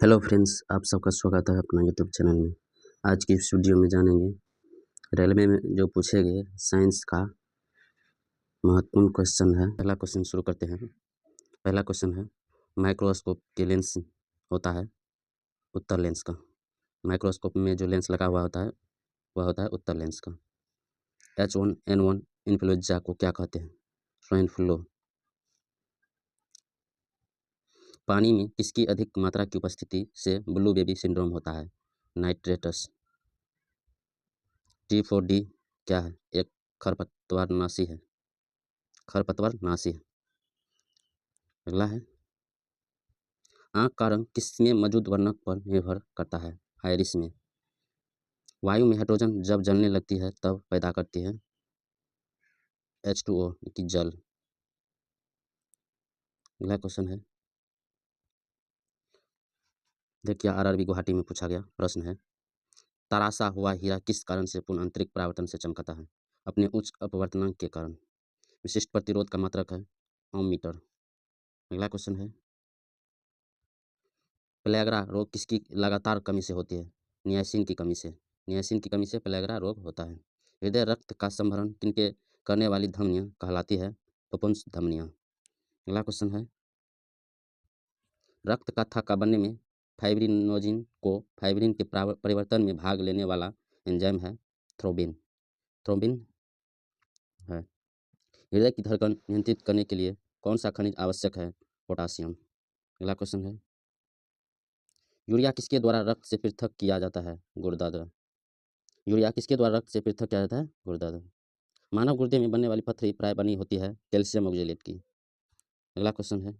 Hello friends, आप सबका स्वागत है अपना यूट्यूब चैनल में। आज की इस वीडियो में जानेंगे रेलवे में जो पूछे गए साइंस का महत्वपूर्ण क्वेश्चन है। पहला क्वेश्चन शुरू करते हैं। पहला क्वेश्चन है, माइक्रोस्कोप के लेंस होता है उत्तल लेंस का। माइक्रोस्कोप में जो लेंस लगा हुआ होता है वह होता है उत्तल लेंस का। H1N1 इन्फ्लुएंजा को क्या कहते हैं? Swine flu. पानी में किसकी अधिक मात्रा की उपस्थिति से ब्लू बेबी सिंड्रोम होता है? नाइट्रेटस। T4D क्या है? एक खरपतवारनाशी है। खरपतवारनाशी है। अगला है, आँख का रंग किसमें मौजूद वर्णक पर निर्भर करता है? आइरिस में। वायु में हाइड्रोजन जब जलने लगती है तब पैदा करती है H2O की जल। अगला क्वेश्चन है, देखिए आरआरबी गुवाहाटी में पूछा गया प्रश्न है, तराशा हुआ हीरा किस कारण से पूर्ण आंतरिक परावर्तन से चमकता है? अपने उच्च अपवर्तनांक के कारण। विशिष्ट प्रतिरोध का मात्रक है ओम मीटर। अगला क्वेश्चन है, प्लेगरा रोग किसकी लगातार कमी से होती है? नियासिन की कमी से। नियासिन की कमी से प्लेगरा रोग होता है। हृदय रक्त का संभरण किनके करने वाली धमनियां कहलाती है? पपुंस धमनियां। अगला क्वेश्चन है, रक्त का थक्का बनने में फाइब्रिनोजिन को फाइब्रिन के परिवर्तन में भाग लेने वाला एंजाइम है थ्रोबिन। थ्रोबिन है। हृदय की धड़कन नियंत्रित करने के लिए कौन सा खनिज आवश्यक है? पोटासियम। अगला क्वेश्चन है, यूरिया किसके द्वारा रक्त से पृथक किया जाता है? गुर्दा द्वारा। यूरिया किसके द्वारा रक्त से पृथक किया जाता है? गुर्दा द्वारा। मानव गुर्दे में बनने वाली पथरी प्राय बनी होती है कैल्शियम ऑक्जेलेट की। अगला क्वेश्चन है,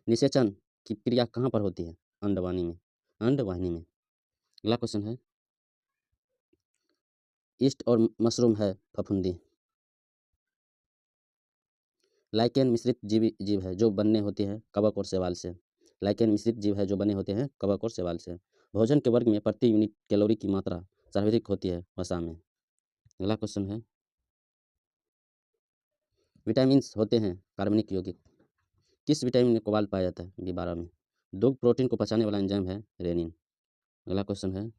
निषेचन की क्रिया कहाँ पर होती है? अंडवाहिनी में। अंडवाहिनी में। अगला क्वेश्चन है, ईस्ट और मशरूम है फफूंदी। लाइकेन मिश्रित जीव है जो बनने होते हैं कवक और शैवाल से। लाइकेन मिश्रित जीव है जो बने होते हैं कवक और शैवाल से। भोजन के वर्ग में प्रति यूनिट कैलोरी की मात्रा सर्वाधिक होती है वसा में। अगला क्वेश्चन है, विटामिन्स होते हैं कार्बनिक यौगिक। किस विटामिन में कोबाल्ट पाया जाता है? B12 में। दुग्ध प्रोटीन को पचाने वाला एंजाइम है रेनिन। अगला क्वेश्चन है,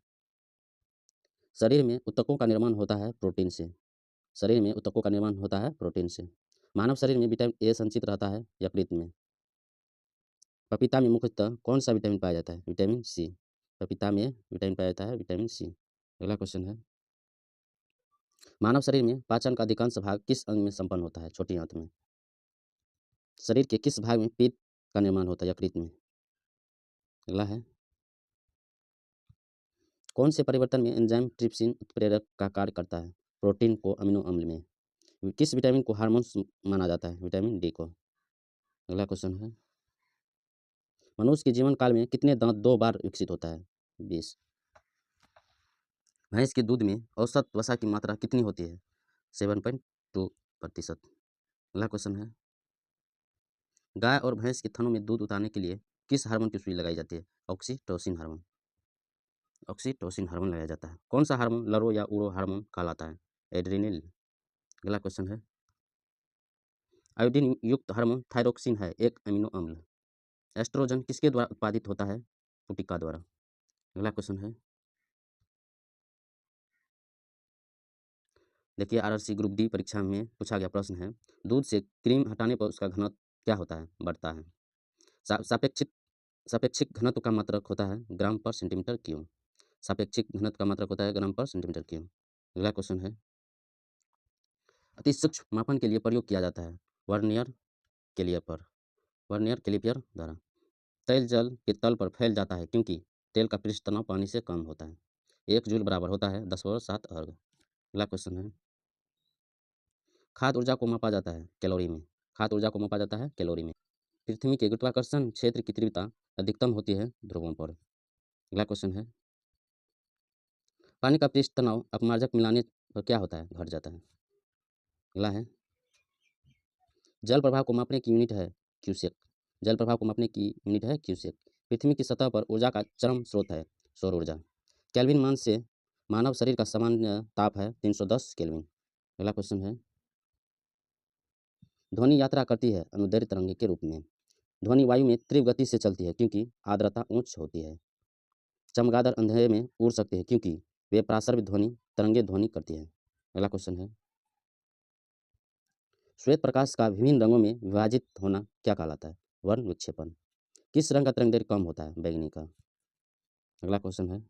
शरीर में ऊतकों का निर्माण होता है प्रोटीन से। शरीर में ऊतकों का निर्माण होता है प्रोटीन से। मानव शरीर में विटामिन ए संचित रहता है यकृत में। पपीता में मुख्यतः कौन सा विटामिन पाया जाता है? Vitamin C. पपीता में विटामिन पाया जाता है विटामिन सी। अगला क्वेश्चन है, मानव शरीर में पाचन का अधिकांश भाग किस अंग में संपन्न होता है? छोटी आंत में। शरीर के किस भाग में पित्त का निर्माण होता है? यकृत में। अगला है, कौन से परिवर्तन में एंजाइम ट्रिप्सिन उत्प्रेरक का कार्य करता है? प्रोटीन को अमीनो अम्ल में। किस विटामिन को हार्मोन्स माना जाता है? विटामिन डी को। अगला क्वेश्चन है, मनुष्य के जीवन काल में कितने दांत 2 बार विकसित होता है? 20। भैंस के दूध में औसत वसा की मात्रा कितनी होती है? 7.2%। अगला क्वेश्चन है, गाय और भैंस के थनों में दूध उतारने के लिए किस हार्मोन की सुई लगाई जाती है? Oxytocin hormone. ऑक्सीटोसिन हार्मोन लगाया जाता है। कौन सा हार्मोन लरो या उरो हार्मोन कहलाता है? एड्रेनल। अगला क्वेश्चन है, आयोडीन युक्त हार्मोन थायरोक्सिन है एक अमीनो अम्ल। एस्ट्रोजन किसके द्वारा उत्पादित होता है? पुटिका द्वारा। अगला क्वेश्चन है, देखिए आरआरसी ग्रुप डी परीक्षा में पूछा गया प्रश्न है, दूध से क्रीम हटाने पर उसका घनत्व क्या होता है? बढ़ता है। सापेक्षिक सापेक्षिक घनत्व का मात्रक होता है ग्राम पर सेंटीमीटर क्यूब। सापेक्षिक घनत्व का मात्रक होता है ग्राम पर सेंटीमीटर क्यूब। अगला क्वेश्चन है, अति सूक्ष्म मापन के लिए प्रयोग किया जाता है वर्नियर कैलिपर। वर्नियर कैलिपर द्वारा। तेल जल के तल पर फैल जाता है क्योंकि तेल का पृष्ठ तनाव पानी से कम होता है। 1 जूल बराबर होता है 10⁻7 अर्ग। अगला क्वेश्चन है, खाद्य ऊर्जा को मापा जाता है कैलोरी में। खाद्य ऊर्जा को मापा जाता है कैलोरी में। पृथ्वी के गुरुत्वाकर्षण क्षेत्र की तीव्रता अधिकतम होती है ध्रुवों पर। अगला क्वेश्चन है, पानी का पृष्ठ तनाव अपमार्जक मिलाने पर क्या होता है? घट जाता है। अगला है, जल प्रभाव को मापने की यूनिट है क्यूसेक। जल प्रभाव को मापने की यूनिट है क्यूसेक। पृथ्वी की सतह पर ऊर्जा का चरम स्रोत है सौर ऊर्जा। केल्विन मान से मानव शरीर का सामान्य ताप है 310 केल्विन। अगला क्वेश्चन है, ध्वनि यात्रा करती है अनुदैर्ध्य तरंग के रूप में। ध्वनि वायु में तीव्र गति से चलती है क्योंकि आर्द्रता उच्च होती है। चमगादड़ अंधेरे में उड़ सकते हैं क्योंकि वे प्रासर्व ध्वनि तरंगे ध्वनि करती है। अगला क्वेश्चन है, श्वेत प्रकाश का विभिन्न रंगों में विभाजित होना क्या कहलाता है? वर्ण विक्षेपण। किस रंग का तरंगदैर्घ्य कम होता है? बैंगनी का। अगला क्वेश्चन है,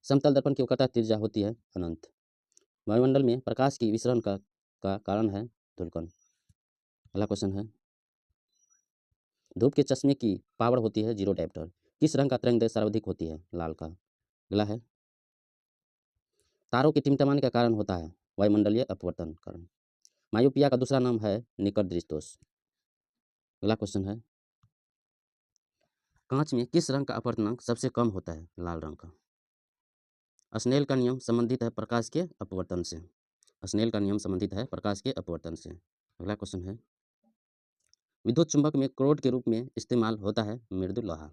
समतल दर्पण की वक्रता त्रिज्या होती है अनंत। वायुमंडल में प्रकाश की विसरण का कारण है धूलकण। अगला क्वेश्चन है, धूप के चश्मे की पावर होती है 0 डायप्टर। किस रंग का तरंगदैर्घ्य सर्वाधिक होती है? लाल का। अगला है, तारों के टिमटमाने का कारण होता है वायुमंडलीय अपवर्तन कारण। मायोपिया का दूसरा नाम है निकट दृष्टि दोष। अगला क्वेश्चन है, कांच में किस रंग का अपवर्तनांक सबसे कम होता है? लाल रंग का। स्नेल का नियम संबंधित है प्रकाश के अपवर्तन से। स्नेल का नियम संबंधित है प्रकाश के अपवर्तन से। अगला क्वेश्चन है, विद्युत चुंबक में क्रोड के रूप में इस्तेमाल होता है मृदु लोहा।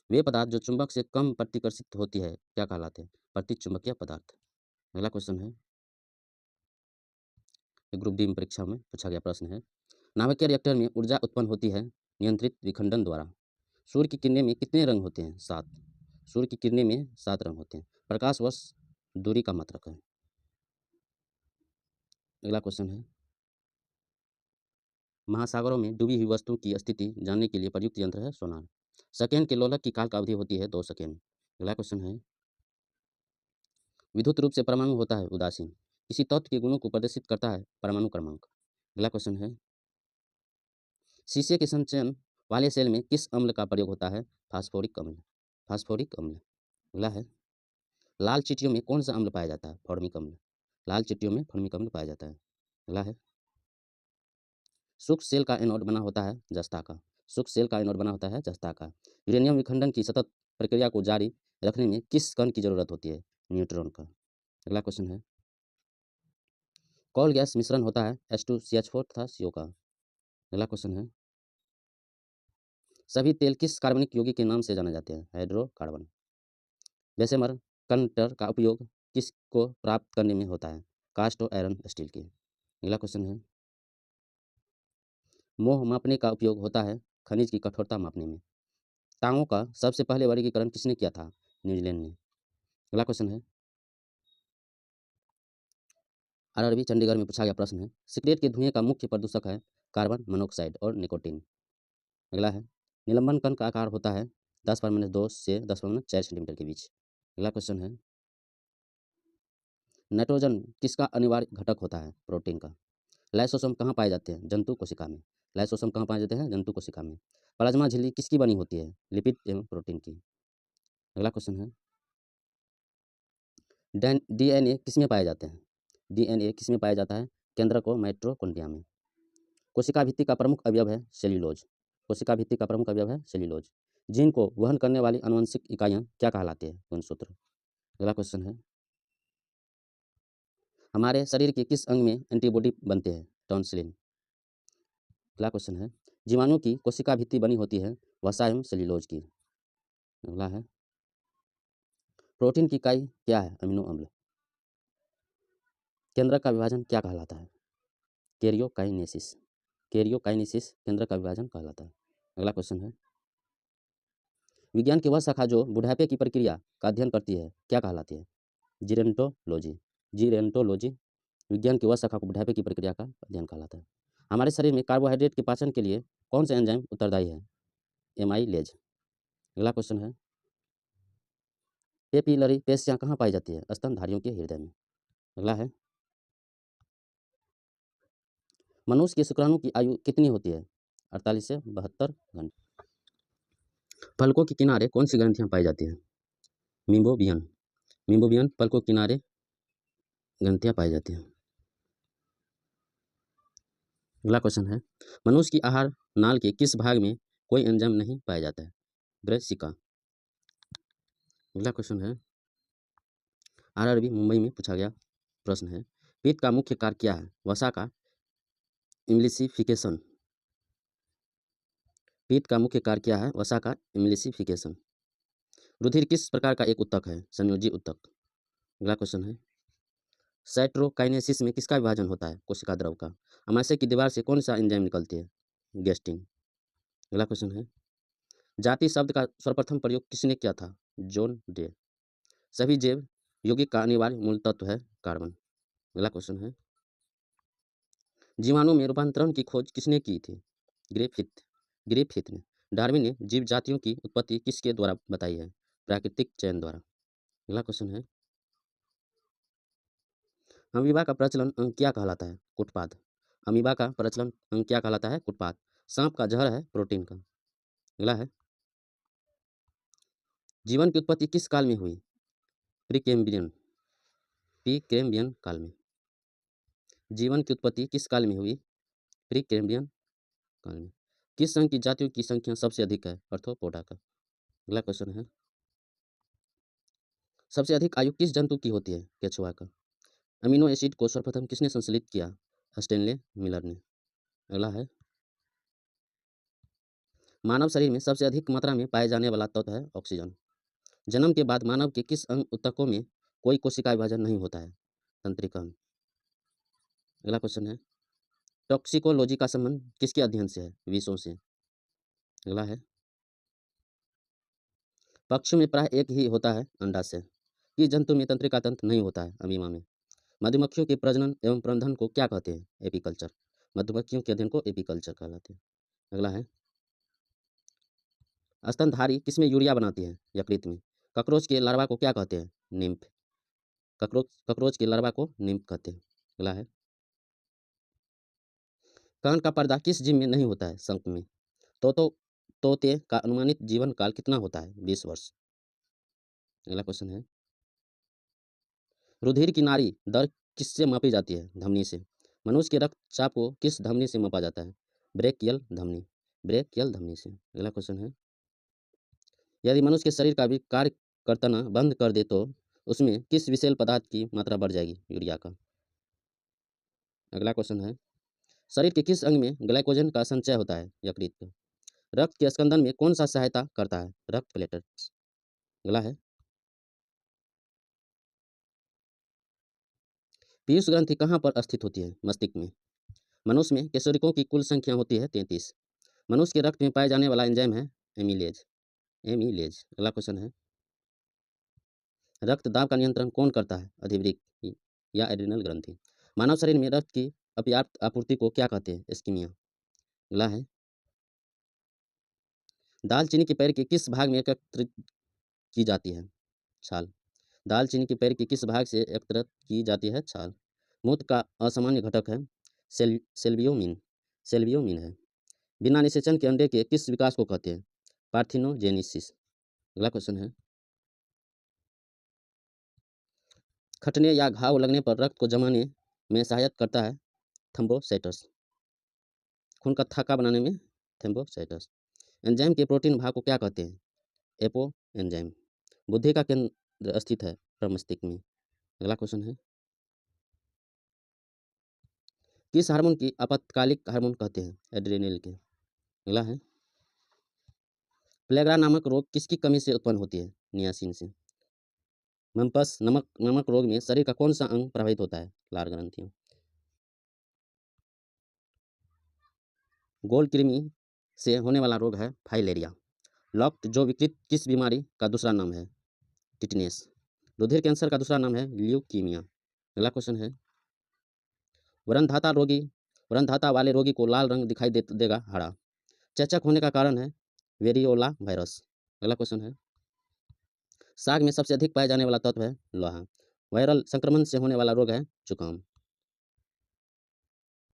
वे पदार्थ जो चुंबक से कम प्रतिकर्षित होती है क्या कहलाते हैं? प्रतिचुंबकीय पदार्थ। अगला क्वेश्चन है, ग्रुप डी में परीक्षा में पूछा गया प्रश्न है, नाभिकीय रिएक्टर में ऊर्जा उत्पन्न होती है नियंत्रित विखंडन द्वारा। सूर्य की किरणें में कितने रंग होते हैं? 7। सूर्य की किरणें में 7 रंग होते हैं। प्रकाश वर्ष दूरी का मात्रक है। अगला क्वेश्चन है, महासागरों में डूबी हुई वस्तुओं की स्थिति जानने के लिए प्रयुक्त यंत्र है सोनार। सेकेंड के लोलक की काल का अवधि होती है 2 सेकेंड। अगला क्वेश्चन है, विद्युत रूप से परमाणु होता है उदासीन। किसी तत्व के गुणों को प्रदर्शित करता है परमाणु क्रमांक। अगला क्वेश्चन है, शीशे के संचयन वाले सेल में किस अम्ल का प्रयोग होता है? फास्फोरिक अम्ल। फास्फोरिक अम्ल। अगला है, लाल चींटियों में कौन सा अम्ल पाया जाता है? फॉर्मिक अम्ल। लाल चींटियों में फॉर्मिक अम्ल पाया जाता है। अगला है, शुष्क सेल का एनोड बना होता है जस्ता का। शुष्क सेल का एनोड बना होता है जस्ता का। यूरेनियम विखंडन की सतत प्रक्रिया को जारी रखने में किस कण की जरूरत होती है? न्यूट्रॉन का। अगला क्वेश्चन है, कौल गैस मिश्रण होता है H2CH4 तथा CO का। अगला क्वेश्चन है, सभी तेल किस कार्बनिक यौगिक के नाम से जाने जाते हैं? हाइड्रोकार्बन। बेसेमर कंडक्टर का उपयोग किसको प्राप्त करने में होता है? कास्ट और आयरन स्टील की। अगला क्वेश्चन है, मोह मापने का उपयोग होता है खनिज की कठोरता मापने में। टांगों का सबसे पहले वर्गीकरण किसने किया था? न्यूजीलैंड ने। अगला क्वेश्चन है, आरआरबी चंडीगढ़ में पूछा गया प्रश्न है, सिगरेट के धुएं का मुख्य प्रदूषक है कार्बन मोनोऑक्साइड और निकोटीन। अगला है, निलंबन कण का आकार होता है 10⁻² से 10⁻4 सेंटीमीटर के बीच। अगला क्वेश्चन है, नाइट्रोजन किसका अनिवार्य घटक होता है? प्रोटीन का। लाइसोसोम कहाँ पाए जाते हैं? जंतु कोशिका में। लाइसोसोम कहाँ पाए जाते हैं? जंतु कोशिका में। प्लाज्मा झिल्ली किसकी बनी होती है? लिपिड एवं प्रोटीन की। अगला क्वेश्चन है, डीएनए किसमें पाए जाते हैं? डीएनए किसमें पाया जाता है? केंद्रक और माइटोकॉन्ड्रिया में। कोशिका भित्ति का प्रमुख अवयव है सेल्यूलोज। कोशिका भित्ति का प्रमुख अवयव है सेल्यूलोज। जीन को वहन करने वाली आनुवंशिक इकाइयां क्या कहलाती है? गुणसूत्र। अगला क्वेश्चन है, हमारे शरीर के किस अंग में एंटीबॉडी बनते हैं? टॉन्सिलिन। अगला क्वेश्चन है, जीवाणु की कोशिका भित्ति बनी होती है वसा एवं सेल्यूलोज की। अगला है, प्रोटीन की इकाई क्या है? अमीनो अम्ल। केंद्रक का विभाजन क्या कहलाता है? कैरियोकाइनेसिस। कैरियोकाइनेसिस केंद्रक का विभाजन कहलाता है। अगला क्वेश्चन है, विज्ञान की वह शाखा जो बुढ़ापे की प्रक्रिया का अध्ययन करती है क्या कहलाती है? जीरेंटोलॉजी। जीरेंटोलॉजी विज्ञान की वह शाखा को बुढ़ापे की प्रक्रिया का अध्ययन कहलाता है। हमारे शरीर में कार्बोहाइड्रेट के पाचन के लिए कौन सा एंजाइम उत्तरदायी है? एमाइलेज। अगला क्वेश्चन है, पेपिलरी पेशियां कहाँ पाई जाती है? स्तनधारियों के हृदय में। अगला है, मनुष्य के शुक्राणु की आयु कितनी होती है? 48 से 72 घंटे। पलकों के किनारे कौन सी ग्रंथियां पाई जाती हैं? मीम्बोबियन। मीम्बोबियन पलकों के किनारे ग्रंथियां पाई जाती हैं। अगला क्वेश्चन है, मनुष्य की आहार नाल के किस भाग में कोई एंजाइम नहीं पाया जाता है? ब्रेसिका। अगला क्वेश्चन है, आरआरबी मुंबई में पूछा गया प्रश्न है, पित्त का मुख्य कार्य क्या है? वसा का इम्लिसिफिकेशन। पित्त का मुख्य कार्य क्या है? वसा का इम्लिसिफिकेशन। रुधिर किस प्रकार का एक उत्तक है? संयोजी उत्तक। अगला क्वेश्चन है, साइट्रोकाइनेसिस में किसका विभाजन होता है? कोशिका द्रव का। अमाशय की दीवार से कौन सा एंजाइम निकलती है? गेस्टिन। अगला क्वेश्चन है, जाति शब्द का सर्वप्रथम प्रयोग किसने किया था? John day. सभी जैव यौगिक का अनिवार्य मूल तत्व है कार्बन। अगला क्वेश्चन है, जीवाणु में रूपांतरण की खोज किसने की थी? ग्रिफिथ ने। डार्विन ने जीव जातियों की उत्पत्ति किसके द्वारा बताई है? प्राकृतिक चयन द्वारा। अगला क्वेश्चन है, अमीबा का प्रचलन अंग क्या कहलाता है? कुटपाद। अमीबा का प्रचलन अंग क्या कहलाता है? कुटपाद। सांप का जहर है प्रोटीन का। अगला है, जीवन की उत्पत्ति किस काल में हुई? प्रीकेम्बियन काल में। जीवन की उत्पत्ति किस काल में हुई? प्रीकेम्बियन काल में। किस संघ की जातियों की संख्या सबसे अधिक है? अर्थोपोडा का। अगला क्वेश्चन है, सबसे अधिक आयु किस जंतु की होती है? केचुआ का। अमीनो एसिड को सर्वप्रथम किसने संश्लेषित किया? स्टेनले मिलर ने। अगला है, मानव शरीर में सबसे अधिक मात्रा में पाए जाने वाला तत्व है ऑक्सीजन। जन्म के बाद मानव के किस अंग ऊतकों में कोई कोशिका विभाजन नहीं होता है? तंत्रिका अंग। अगला क्वेश्चन है, टॉक्सिकोलॉजी का संबंध किसके अध्ययन से है? विषों से। अगला है, पक्षियों में प्राय एक ही होता है अंडाशय। किस जंतु में तंत्रिका तंत्र नहीं होता है? अमीबा में। मधुमक्खियों के प्रजनन एवं प्रबंधन को क्या कहते हैं? एपीकल्चर। मधुमक्खियों के अध्ययन को एपीकल्चर कहलाते हैं। अगला है, स्तनधारी किसमें यूरिया बनाती है? यकृत में। ककरोच के लार्वा को क्या कहते हैं? निम्फ। ककरोच के लार्वा को निम्फ कहते हैं। अगला है, कान का पर्दा किस जीव में नहीं होता है? शंख में। तोते का अनुमानित जीवन काल कितना होता है? 20 वर्ष। अगला क्वेश्चन है, रुधिर की नाड़ी दर किससे मापी जाती है? धमनी से। मनुष्य के रक्तचाप को किस धमनी से मापा जाता है? ब्रेकियल धमनी से। अगला क्वेश्चन है, यदि मनुष्य के शरीर का भी कार्य करना बंद कर दे तो उसमें किस विषैल पदार्थ की मात्रा बढ़ जाएगी? यूरिया का। अगला क्वेश्चन है, शरीर के किस अंग में ग्लाइकोजन का संचय होता है? यकृत का। रक्त के स्कंदन में कौन सा सहायता करता है? रक्त प्लेटलेट्स। अगला है, पीयूष ग्रंथि कहाँ पर स्थित होती है? मस्तिष्क में। मनुष्य में केशरिकों की कुल संख्या होती है 33। मनुष्य के रक्त में पाए जाने वाला एंजाइम है एमिलेज। अगला क्वेश्चन है, रक्त दाब का नियंत्रण कौन करता है? अधिवृक्क या एड्रिनल ग्रंथि। मानव शरीर में रक्त की अपर्याप्त आपूर्ति को क्या कहते हैं? इस्कीमिया। अगला है, दालचीनी के पेड़ के किस भाग में एकत्रित की जाती है? छाल। दालचीनी के पेड़ के किस भाग से एकत्रित की जाती है? छाल। मूत्र का असामान्य घटक है सेल्वियोमिन है। बिना निषेचन के अंडे के किस विकास को कहते हैं? पार्थिनोजेनेसिस। अगला क्वेश्चन है, खटने या घाव लगने पर रक्त को जमाने में सहायता करता है थ्रोम्बोसाइटस। खून का थक्का बनाने में थ्रोम्बोसाइटस। एंजाइम के प्रोटीन भाग को क्या कहते हैं? Apo enzyme. बुद्धि का केंद्र स्थित है मस्तिष्क में। अगला क्वेश्चन है, किस हार्मोन की आपातकालिक हार्मोन कहते हैं? एड्रेनल के। अगला है, प्लेग्रा नामक रोग किसकी कमी से उत्पन्न होती है? नियासिन से। मम्पस नमक रोग में शरीर का कौन सा अंग प्रभावित होता है? लार ग्रंथियां। गोल कृमि से होने वाला रोग है फाइलेरिया। लॉक्ट जो विकृत किस बीमारी का दूसरा नाम है? टिटनेस। रुधिर कैंसर का दूसरा नाम है ल्यूकीमिया। अगला क्वेश्चन है, वरनधाता वाले रोगी को लाल रंग दिखाई देगा हरा। चेचक होने का कारण है वेरियोला वायरस। अगला क्वेश्चन है, साग में सबसे अधिक पाए जाने वाला तत्व है लोहा। वायरल संक्रमण से होने वाला रोग है जुकाम।